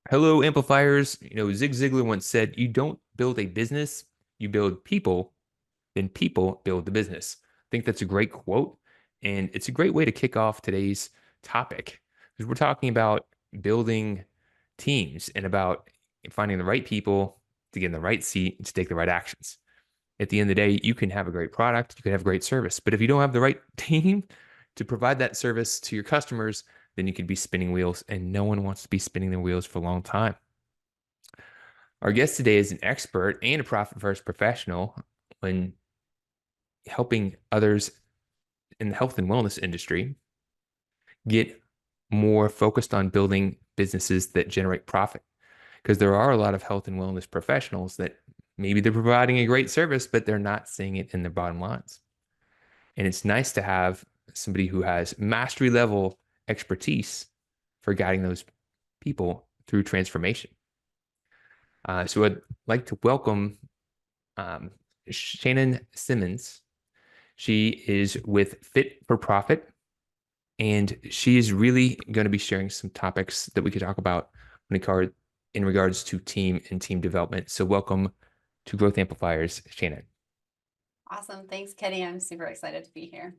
Hello, amplifiers. Zig Ziglar once said, you don't build a business, you build people, then people build the business. I think that's a great quote, and it's a great way to kick off today's topic because we're talking about building teams and about finding the right people to get in the right seat and to take the right actions. At the end of the day, you can have a great product, you can have great service, but if you don't have the right team to provide that service to your customers, then you could be spinning wheels, and no one wants to be spinning their wheels for a long time. Our guest today is an expert and a profit first professional when helping others in the health and wellness industry get more focused on building businesses that generate profit. Because there are a lot of health and wellness professionals that maybe they're providing a great service, but they're not seeing it in their bottom lines. And it's nice to have somebody who has mastery level expertise for guiding those people through transformation. So I'd like to welcome um, Shannon Simmons. She is with Fit for Profit, and she is really going to be sharing some topics that we could talk about in regards to team and team development. So welcome to Growth Amplifiers, Shannon. Awesome. Thanks, Kenny. I'm super excited to be here.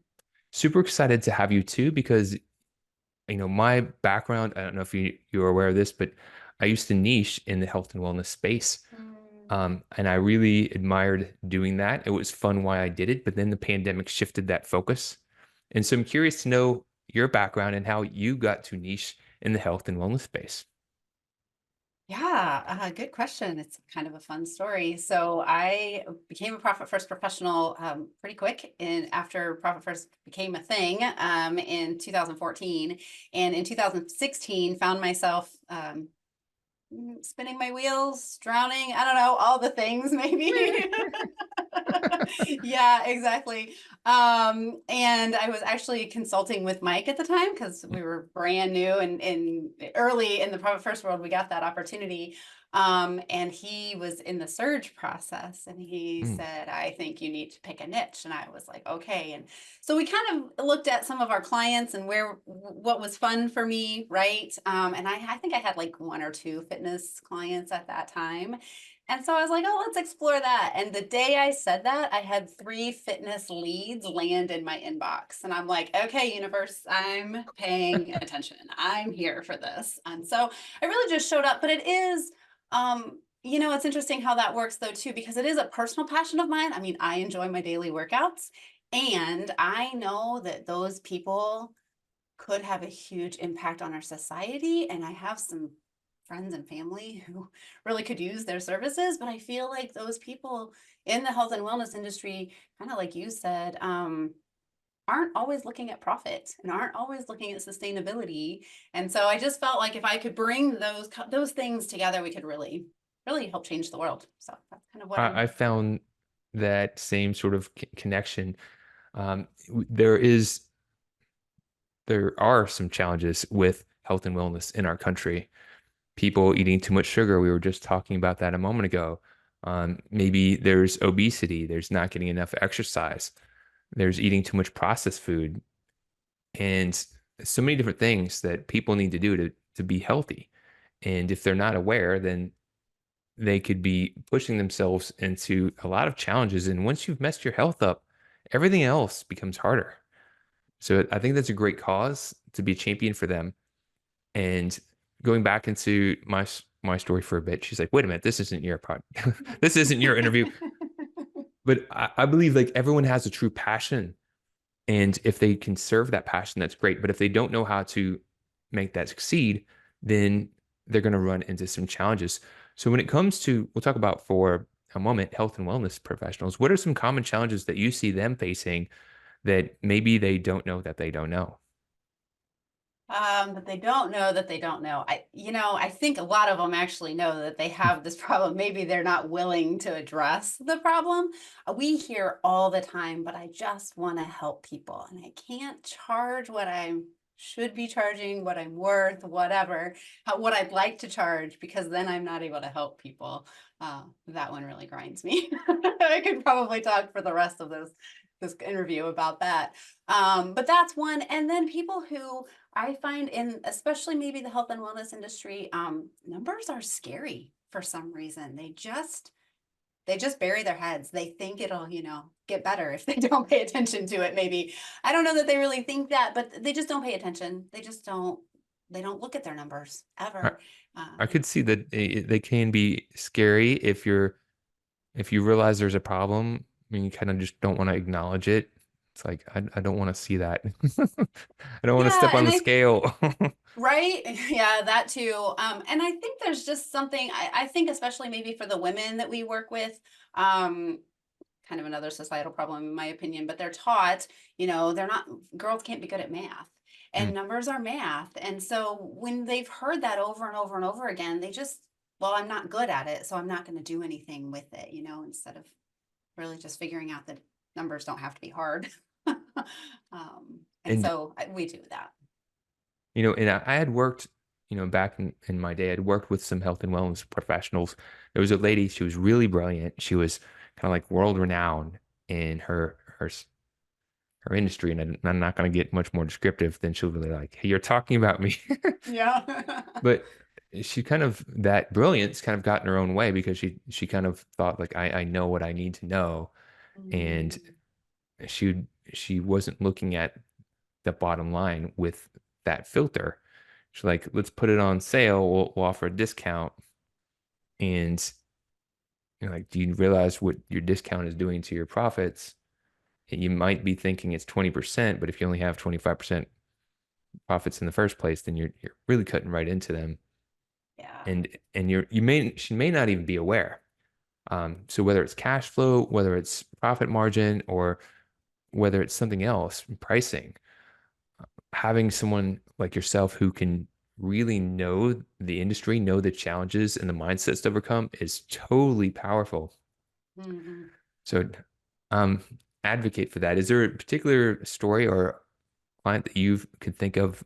Super excited to have you too, because my background, I don't know if you're aware of this, but I used to niche in the health and wellness space. And I really admired doing that. It was fun why I did it, but then the pandemic shifted that focus. And so I'm curious to know your background and how you got to niche in the health and wellness space. Yeah, good question. It's kind of a fun story. So I became a Profit First professional pretty quick, and after Profit First became a thing in 2014, and in 2016 found myself spinning my wheels, drowning. I don't know, all the things maybe. Yeah, exactly. And I was actually consulting with Mike at the time because we were brand new and early in the Profit First world, we got that opportunity. And he was in the surge process and he Mm. said, I think you need to pick a niche. And I was like, okay. And so we kind of looked at some of our clients and what was fun for me, right? And I think I had like one or two fitness clients at that time. And so I was like, oh, let's explore that. And the day I said that, I had 3 fitness leads land in my inbox. And I'm like, okay, universe, I'm paying attention. I'm here for this. And so I really just showed up. But it is, it's interesting how that works though, too, because it is a personal passion of mine. I mean, I enjoy my daily workouts. And I know that those people could have a huge impact on our society. And I have some friends and family who really could use their services, but I feel like those people in the health and wellness industry, kind of like you said, aren't always looking at profit and aren't always looking at sustainability. And so I just felt like if I could bring those things together, we could really help change the world. So that's kind of what I I'm. found that same sort of connection. There are some challenges with health and wellness in our country. People eating too much sugar. We were just talking about that a moment ago. Maybe there's obesity. There's not getting enough exercise. There's eating too much processed food, and so many different things that people need to do to be healthy. And if they're not aware, then they could be pushing themselves into a lot of challenges. And once you've messed your health up, everything else becomes harder. So I think that's a great cause to be a champion for them. And going back into my story for a bit, she's like, "Wait a minute, this isn't your pod, this isn't your interview." But I believe like everyone has a true passion, and if they can serve that passion, that's great. But if they don't know how to make that succeed, then they're going to run into some challenges. So when it comes to, we'll talk about for a moment, health and wellness professionals. What are some common challenges that you see them facing that maybe they don't know that they don't know? But they don't know that they don't know. I think a lot of them actually know that they have this problem. Maybe they're not willing to address the problem. We hear all the time, but I just want to help people and I can't charge what I should be charging, what I'm worth, whatever, what I'd like to charge, because then I'm not able to help people. That one really grinds me. I could probably talk for the rest of this this interview about that. But that's one. And then people who I find in, especially maybe the health and wellness industry, numbers are scary for some reason. They just bury their heads. They think it'll, get better if they don't pay attention to it, maybe. I don't know that they really think that, but they just don't pay attention. They don't look at their numbers I, ever. I Um, could see that they can be scary if you realize there's a problem and you kind of just don't want to acknowledge it. It's like I don't want to see that. I don't want to yeah, step on and the I scale. right? Yeah, that too. And I think there's just something I think especially maybe for the women that we work with, um, kind of another societal problem in my opinion, but they're taught, they're not girls can't be good at math. Mm. And numbers are math. And so when they've heard that over and over and over again, they just, well, I'm not good at it, so I'm not going to do anything with it, instead of really just figuring out that numbers don't have to be hard. And And so we do that. and I had worked, back in my day, I'd worked with some health and wellness professionals. There was a lady, she was really brilliant. She was kind of like world renowned in her industry, and I'm not going to get much more descriptive than she'll be like, "Hey, you're talking about me." Yeah. But she kind of that brilliance kind of got in her own way because she kind of thought like I know what I need to know, and Mm, she she wasn't looking at the bottom line with that filter. She's like, let's put it on sale. We'll offer a discount. And like, do you realize what your discount is doing to your profits? And you might be thinking it's 20%, but if you only have 25% profits in the first place, then you're really cutting right into them. yeah. And she may not even be aware. So whether it's cash flow, whether it's profit margin, or whether it's something else, pricing, having someone like yourself who can really know the industry, know the challenges and the mindsets to overcome is totally powerful. Mhm. So, um, advocate for that. Is there a particular story or client that you could think of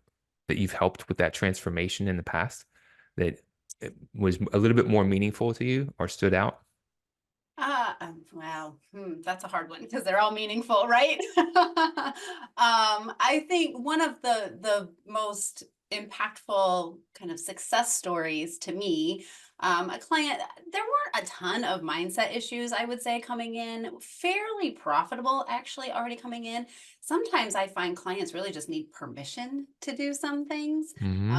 that you've helped with that transformation in the past that it was a little bit more meaningful to you or stood out? Wow. That's a hard one because they're all meaningful, right? I think one of the most impactful kind of success stories to me, a client, there weren't a ton of mindset issues, I would say, coming in, fairly profitable, actually, already coming in. Sometimes I find clients really just need permission to do some things. Hmm.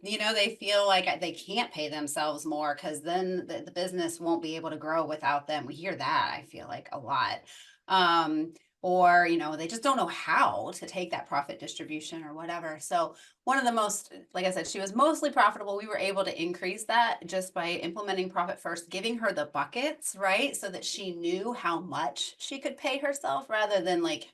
They feel like they can't pay themselves more because then the business won't be able to grow without them. We hear that, I feel like, a lot. Um, or, they just don't know how to take that profit distribution or whatever. So, one of the most, like I said, she was mostly profitable. We were able to increase that just by implementing profit first, giving her the buckets, right? So that she knew how much she could pay herself rather than like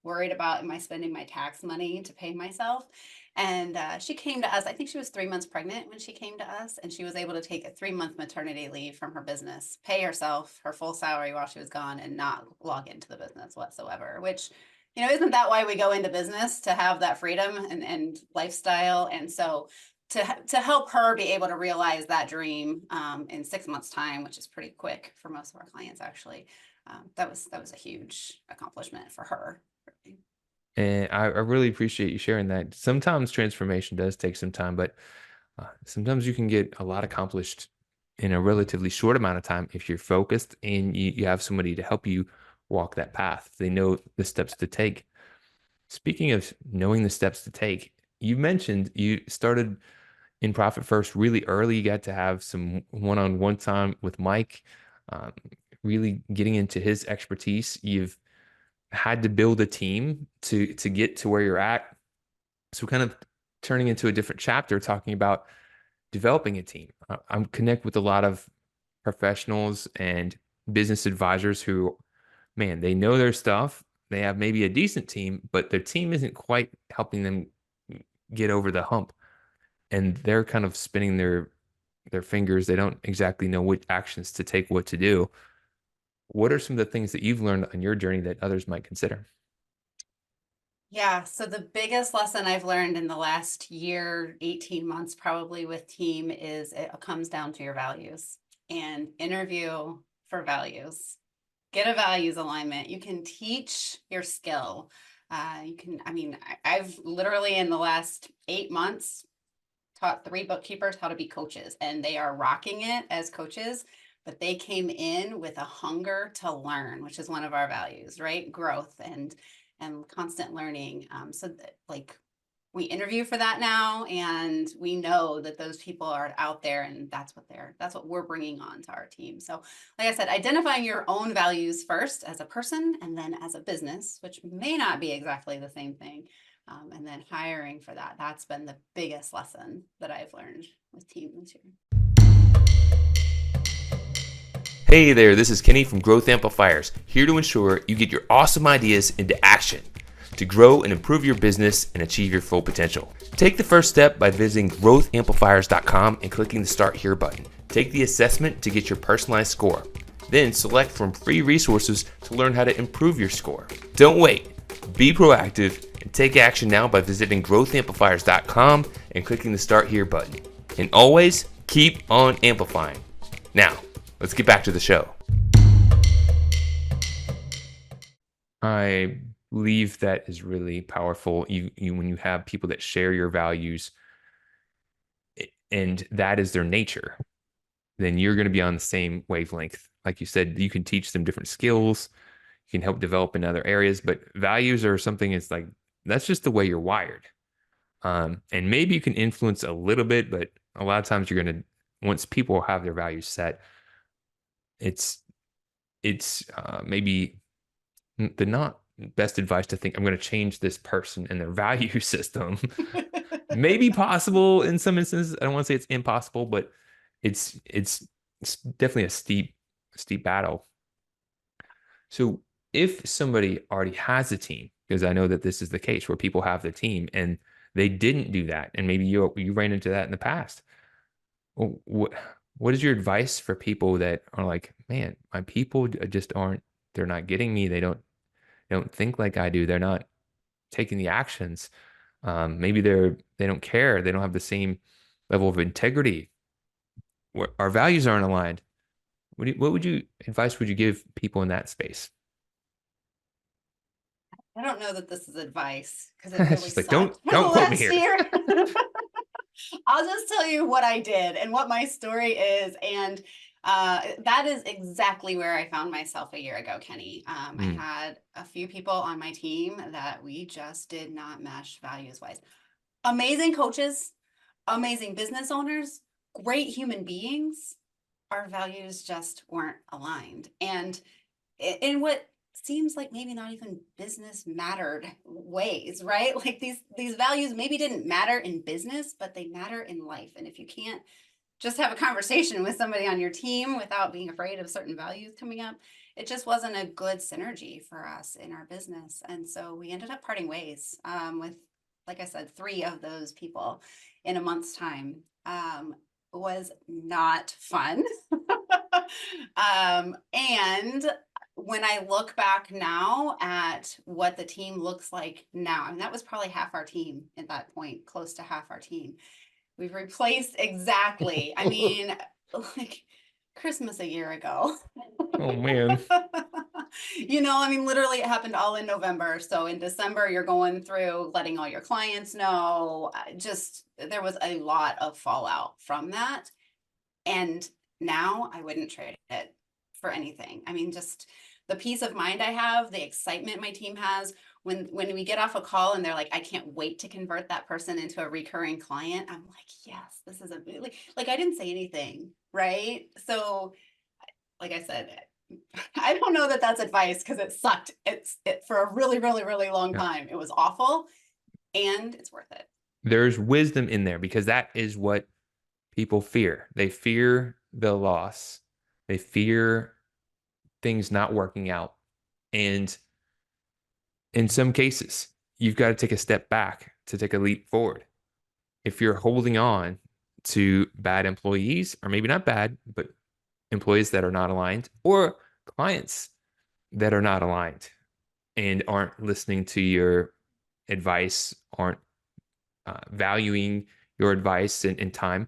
worried about, am I spending my tax money to pay myself? And she came to us. I think she was 3 months pregnant when she came to us, and she was able to take a 3 month maternity leave from her business, pay herself her full salary while she was gone, and not log into the business whatsoever. Which, isn't that why we go into business, to have that freedom and lifestyle? And so to help her be able to realize that dream in 6 months' time, which is pretty quick for most of our clients, actually, that was a huge accomplishment for her. And I really appreciate you sharing that. Sometimes transformation does take some time, but sometimes you can get a lot accomplished in a relatively short amount of time if you're focused and you have somebody to help you walk that path. They know the steps to take. Speaking of knowing the steps to take, you mentioned you started in Profit First really early. You got to have some one-on-one time with Mike, um, really getting into his expertise. You've had to build a team to get to where you're at. So kind of turning into a different chapter, talking about developing a team. I'm connect with a lot of professionals and business advisors who, man, they know their stuff. They have maybe a decent team, but their team isn't quite helping them get over the hump. And they're kind of spinning their fingers. They don't exactly know which actions to take, what to do. What are some of the things that you've learned on your journey that others might consider? Yeah, so the biggest lesson I've learned in the last year, 18 months probably with team is it comes down to your values and interview for values. Get a values alignment. You can teach your skill. I've literally in the last 8 months taught 3 bookkeepers how to be coaches, and they are rocking it as coaches. But they came in with a hunger to learn, which is one of our values, right? Growth and constant learning. Like we interview for that now, and we know that those people are out there, and that's what we're bringing on to our team. So like I said, identifying your own values first as a person and then as a business, which may not be exactly the same thing, and then hiring for that. That's been the biggest lesson that I've learned with team this year. Hey there, this is Kenny from Growth Amplifiers, here to ensure you get your awesome ideas into action to grow and improve your business and achieve your full potential. Take the first step by visiting growthamplifiers.com and clicking the Start Here button. Take the assessment to get your personalized score. Then select from free resources to learn how to improve your score. Don't wait. Be proactive and take action now by visiting growthamplifiers.com and clicking the Start Here button. And always keep on amplifying. Now, let's get back to the show. I believe that is really powerful. You when you have people that share your values and that is their nature, then you're going to be on the same wavelength. Like you said, you can teach them different skills, you can help develop in other areas, but values are something. It's like that's just the way you're wired. And maybe you can influence a little bit, but a lot of times you're going to once people have their values set, it's maybe the not best advice to think I'm going to change this person and their value system. Maybe possible in some instances. I don't want to say it's impossible, but it's definitely a steep battle. So if somebody already has a team, because I know that this is the case where people have the team and they didn't do that, and maybe you ran into that in the past. Well, what is your advice for people that are like, man, my people just aren't, they're not getting me. They don't think like I do. They're not taking the actions. Maybe they don't care. They don't have the same level of integrity. Our values aren't aligned. What would you advice would you give people in that space? I don't know that this is advice because it It's really just like sucked for the don't quote me last here. year. I'll just tell you what I did and what my story is. And that is exactly where I found myself a year ago, Kenny. I Mm, had a few people on my team that we just did not mesh values wise. Amazing coaches, amazing business owners, great human beings. Our values just weren't aligned. And in what seems like maybe not even business mattered ways, right? Like these values maybe didn't matter in business, but they matter in life. And if you can't just have a conversation with somebody on your team without being afraid of certain values coming up, it just wasn't a good synergy for us in our business. And so we ended up parting ways with, like I said, 3 of those people in a month's time. Was not fun. And when I look back now at what the team looks like now, I mean, that was probably half our team at that point, close to half our team. We've replaced exactly, I mean, like Christmas a year ago. oh man. I mean, literally it happened all in November. So in December, you're going through letting all your clients know. Just there was a lot of fallout from that. And now I wouldn't trade it for anything. I mean, just the peace of mind I have, the excitement my team has when we get off a call and they're like, I can't wait to convert that person into a recurring client. I'm like, yes, this is a like I didn't say anything, right? So, like I said, I don't know that that's advice because it sucked. It for a really, really, really long Yeah. time. It was awful, and it's worth it. There's wisdom in there because that is what people fear. They fear the loss. They fear things not working out. And in some cases, you've got to take a step back to take a leap forward. If you're holding on to bad employees, or maybe not bad, but employees that are not aligned, or clients that are not aligned and aren't listening to your advice, aren't valuing your advice and time,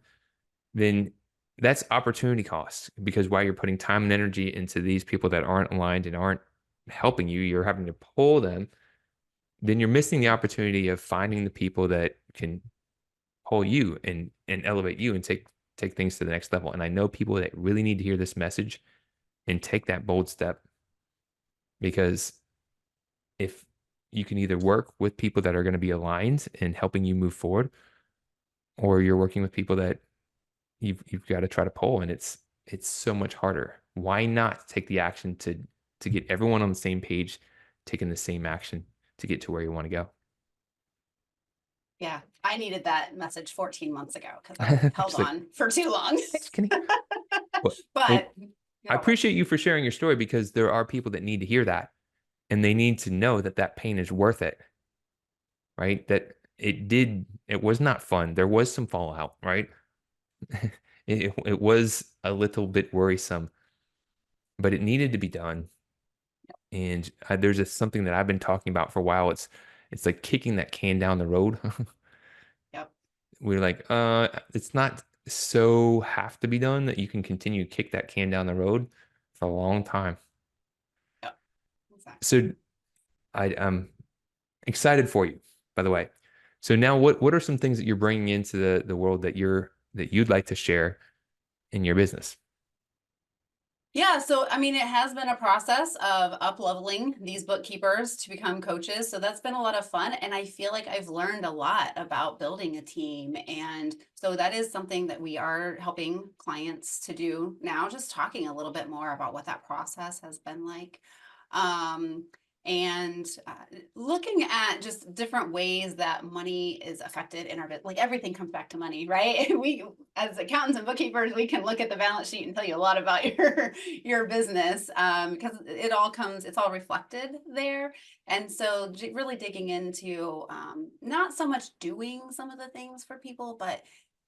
then that's opportunity cost, because while you're putting time and energy into these people that aren't aligned and aren't helping you, you're having to pull them, then you're missing the opportunity of finding the people that can pull you and elevate you and take things to the next level. And I know people that really need to hear this message and take that bold step, because if you can either work with people that are going to be aligned and helping you move forward, or you're working with people that you've got to try to pull, and it's so much harder. Why not take the action to get everyone on the same page, taking the same action to get to where you want to go? Yeah, I needed that message 14 months ago because I held Just like, on for too long. thanks, Kenny. Well, well, But I you're welcome. appreciate you for sharing your story, because there are people that need to hear that, and they need to know that that pain is worth it, right? That it was not fun. There was some fallout, right? It was a little bit worrisome, but it needed to be done. And there's just something that I've been talking about for a while. It's like kicking that can down the road. Yep. We're like, it's not so have to be done that you can continue to kick that can down the road for a long time. Yep. Exactly. So I'm excited for you, by the way. So now what are some things that you're bringing into the world that you'd like to share in your business? Yeah, so I mean, it has been a process of up leveling these bookkeepers to become coaches. So that's been a lot of fun. And I feel like I've learned a lot about building a team. And so that is something that we are helping clients to do now, just talking a little bit more about what that process has been like. Um, and looking at just different ways that money is affected in our business. Like everything comes back to money, right? We, as accountants and bookkeepers, we can look at the balance sheet and tell you a lot about your business, because it's all reflected there. And so really digging into not so much doing some of the things for people, but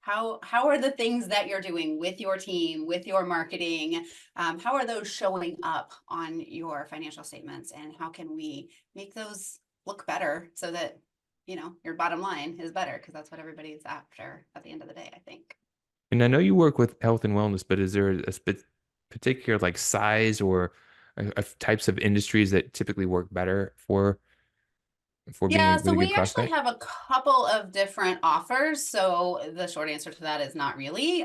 how are the things that you're doing with your team, with your marketing, how are those showing up on your financial statements, and how can we make those look better so that your bottom line is better, because that's what everybody's after at the end of the day, I think. And I know you work with health and wellness, but is there particular like size or types of industries that typically work better for being a Yeah, so really good we actually prospect? have a couple of different offers. So the short answer to that is not really.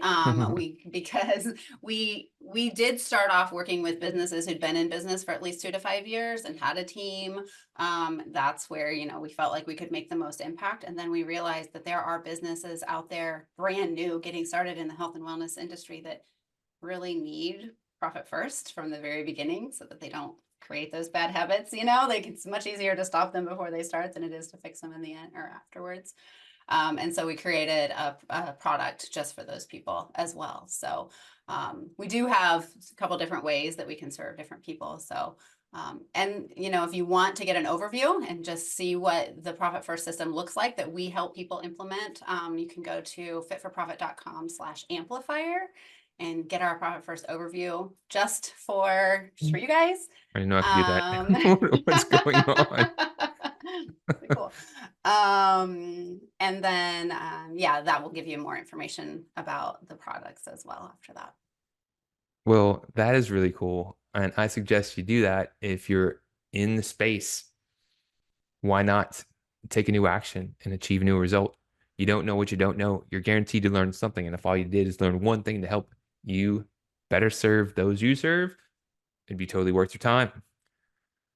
We because we did start off working with businesses who'd been in business for at least 2 to 5 years and had a team. That's where, we felt like we could make the most impact. And then we realized that there are businesses out there brand new getting started in the health and wellness industry that really need profit first from the very beginning so that they don't create those bad habits. Like it's much easier to stop them before they start than it is to fix them in the end or afterwards. And so we created a product just for those people as well. So we do have a couple different ways that we can serve different people. So and if you want to get an overview and just see what the Profit First system looks like that we help people implement, you can go to fitforprofit.com/amplifier and get our Profit First overview just for you guys. I didn't know I could do that. Um, What's going on? Pretty cool. And then yeah, that will give you more information about the products as well after that. Well, that is really cool. And I suggest you do that if you're in the space. Why not take a new action and achieve a new result? You don't know what you don't know. You're guaranteed to learn something. And if all you did is learn one thing to help you better serve those you serve, it'd be totally worth your time.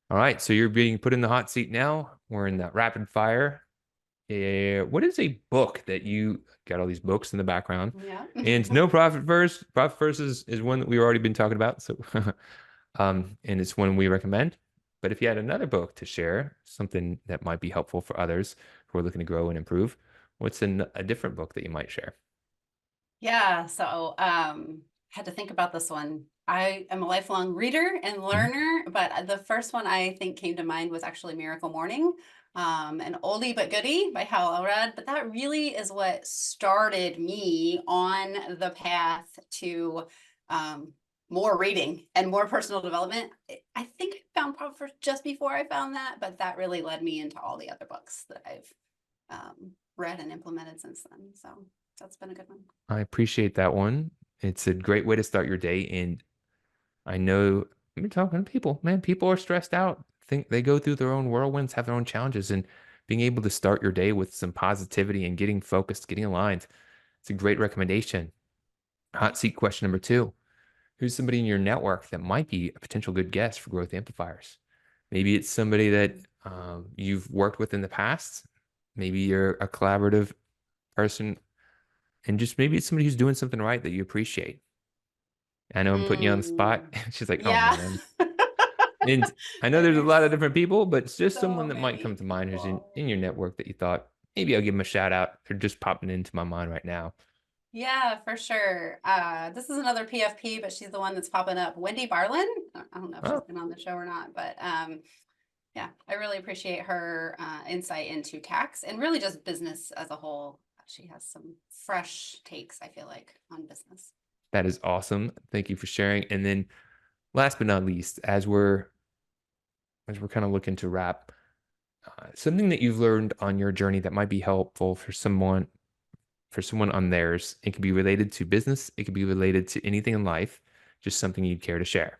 All right. So you're being put in the hot seat now. We're in that rapid fire. What is a book that you got all these books in the background? Yeah. And no Profit First. Profit First is one that we've already been talking about. So and it's one we recommend. But if you had another book to share, something that might be helpful for others who are looking to grow and improve, what's a different book that you might share? Yeah, so had to think about this one. I am a lifelong reader and Mhm. learner, but the first one I think came to mind was actually Miracle Morning, an oldie but goodie by Hal Elrod. But that really is what started me on the path to um, more reading and more personal development. I think I found Profit First just before I found that, but that really led me into all the other books that I've read and implemented since then. So that's been a good one. I appreciate that one. It's a great way to start your day. And I know you're talking to people, man. People are stressed out. Think they go through their own whirlwinds, have their own challenges, and being able to start your day with some positivity and getting focused, getting aligned. It's a great recommendation. Hot seat question number two. Who's somebody in your network that might be a potential good guest for growth amplifiers? Maybe it's somebody that you've worked with in the past. Maybe you're a collaborative person, and just maybe it's somebody who's doing something right that you appreciate. I know I'm putting you on the spot. Mm, She's like, oh yeah. man. And I know there's a lot There's of different people, but it's just so someone that might many come to mind who's people. in your network that you thought maybe I'll give them a shout out. They're just popping into my mind right now. Yeah, for sure. This is another PFP, but she's the one that's popping up. Wendy Barlin. I don't know if she's Oh, been on the show or not, but yeah, I really appreciate her insight into tax and really just business as a whole. She has some fresh takes, I feel like, on business. that is awesome. Thank you for sharing. And then last but not least, as we're kind of looking to wrap, something that you've learned on your journey that might be helpful for someone on theirs. It could be related to business. It could be related to anything in life. Just something you'd care to share.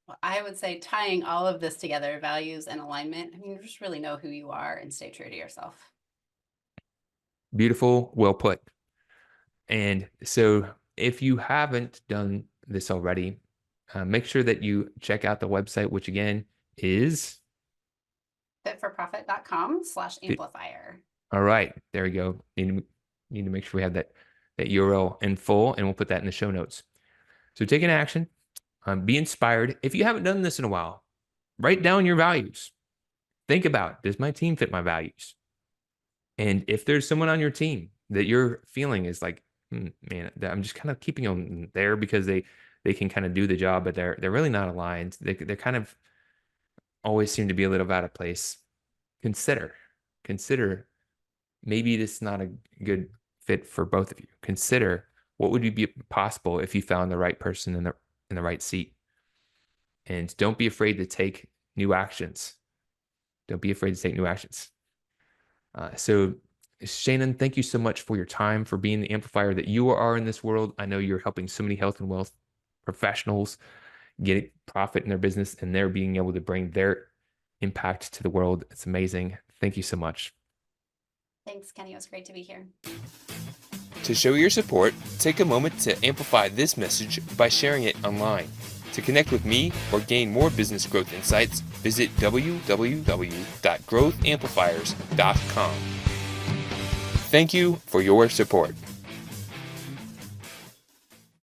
Well, I would say tying all of this together, values and alignment. I mean, just really know who you are and stay true to yourself. Beautiful, well put. And so, if you haven't done this already, make sure that you check out the website, which again is Fitforprofit.com/amplifier. all right. There we go. Need to make sure we have that URL in full, and we'll put that in the show notes. So, taking action, be inspired. If you haven't done this in a while, write down your values. Think about, does my team fit my values? And if there's someone on your team that you're feeling is like, man, I'm just kind of keeping them there because they can kind of do the job, but they're really not aligned. They're kind of always seem to be a little out of place. Consider maybe this is not a good fit for both of you. Consider what would be possible if you found the right person in the right seat. And don't be afraid to take new actions. Don't be afraid to take new actions. So, Shannon, thank you so much for your time, for being the amplifier that you are in this world. I know you're helping so many health and wealth professionals get profit in their business, and they're being able to bring their impact to the world. It's amazing. Thank you so much. Thanks, Kenny. It was great to be here. To show your support, take a moment to amplify this message by sharing it online. To connect with me or gain more business growth insights, visit www.growthamplifiers.com. Thank you for your support.